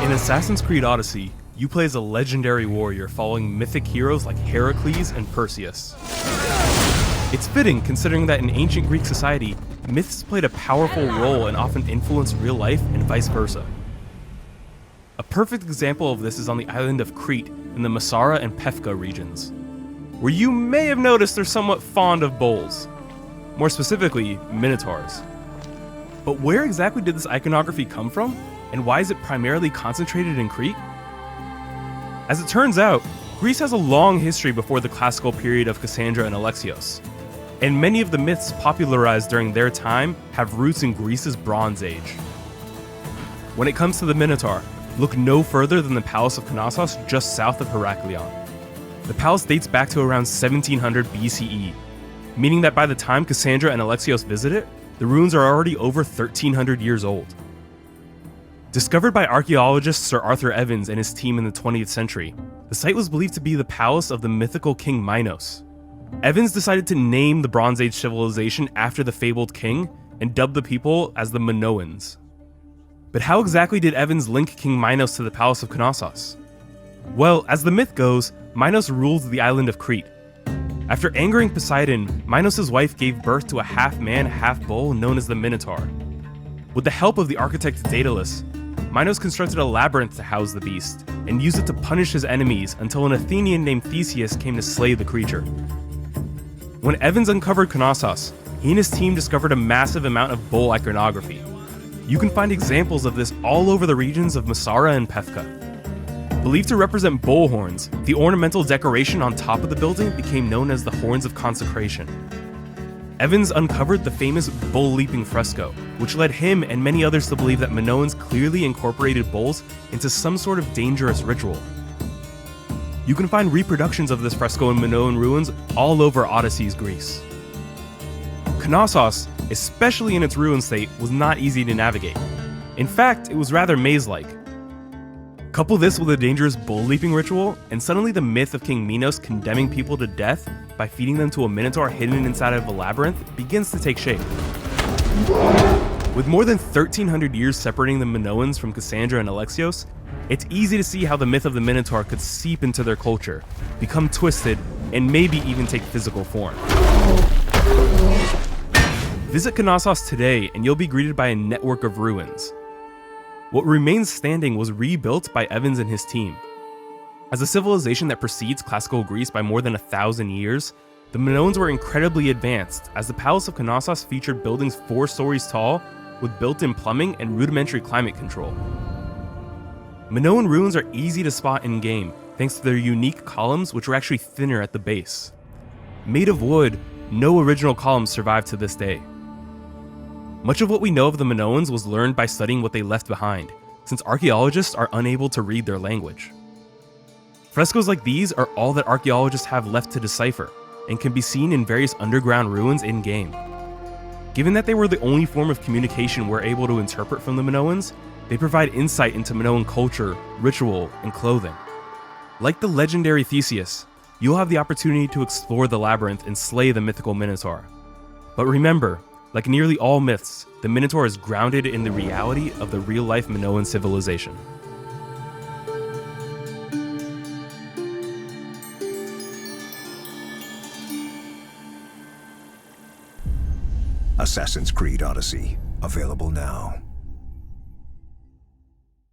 In Assassin's Creed Odyssey, you play as a legendary warrior following mythic heroes like Heracles and Perseus. It's fitting considering that in ancient Greek society, myths played a powerful role and often influenced real life and vice versa. A perfect example of this is on the island of Crete in the Masara and Pefka regions, where you may have noticed they're somewhat fond of bulls. More specifically, minotaurs. But where exactly did this iconography come from, and why is it primarily concentrated in Crete? As it turns out, Greece has a long history before the classical period of Cassandra and Alexios, and many of the myths popularized during their time have roots in Greece's Bronze Age. When it comes to the Minotaur, look no further than the Palace of Knossos just south of Heraklion. The palace dates back to around 1700 BCE, meaning that by the time Cassandra and Alexios visit it, the ruins are already over 1300 years old. Discovered by archaeologist Sir Arthur Evans and his team in the 20th century, the site was believed to be the palace of the mythical king Minos. Evans decided to name the Bronze Age civilization after the fabled king and dubbed the people as the Minoans. But how exactly did Evans link King Minos to the Palace of Knossos? Well, as the myth goes, Minos ruled the island of Crete. After angering Poseidon, Minos' wife gave birth to a half-man, half-bull known as the Minotaur. With the help of the architect Daedalus, Minos constructed a labyrinth to house the beast, and used it to punish his enemies until an Athenian named Theseus came to slay the creature. When Evans uncovered Knossos, he and his team discovered a massive amount of bull iconography. You can find examples of this all over the regions of Masara and Pefka. Believed to represent bull horns, the ornamental decoration on top of the building became known as the Horns of Consecration. Evans uncovered the famous bull leaping fresco, which led him and many others to believe that Minoans clearly incorporated bulls into some sort of dangerous ritual. You can find reproductions of this fresco in Minoan ruins all over Odyssey's Greece. Knossos, especially in its ruin state, was not easy to navigate. In fact, it was rather maze-like. Couple this with a dangerous bull leaping ritual, and suddenly the myth of King Minos condemning people to death by feeding them to a minotaur hidden inside of a labyrinth begins to take shape. With more than 1300 years separating the Minoans from Cassandra and Alexios, it's easy to see how the myth of the minotaur could seep into their culture, become twisted, and maybe even take physical form. Visit Knossos today and you'll be greeted by a network of ruins. What remains standing was rebuilt by Evans and his team. As a civilization that precedes classical Greece by more than 1,000 years, the Minoans were incredibly advanced, as the Palace of Knossos featured buildings 4 stories tall with built-in plumbing and rudimentary climate control. Minoan ruins are easy to spot in-game, thanks to their unique columns which are actually thinner at the base. Made of wood, no original columns survive to this day. Much of what we know of the Minoans was learned by studying what they left behind, since archaeologists are unable to read their language. Frescoes like these are all that archaeologists have left to decipher, and can be seen in various underground ruins in-game. Given that they were the only form of communication we're able to interpret from the Minoans, they provide insight into Minoan culture, ritual, and clothing. Like the legendary Theseus, you'll have the opportunity to explore the labyrinth and slay the mythical Minotaur. But remember, like nearly all myths, the Minotaur is grounded in the reality of the real-life Minoan civilization. Assassin's Creed Odyssey, available now.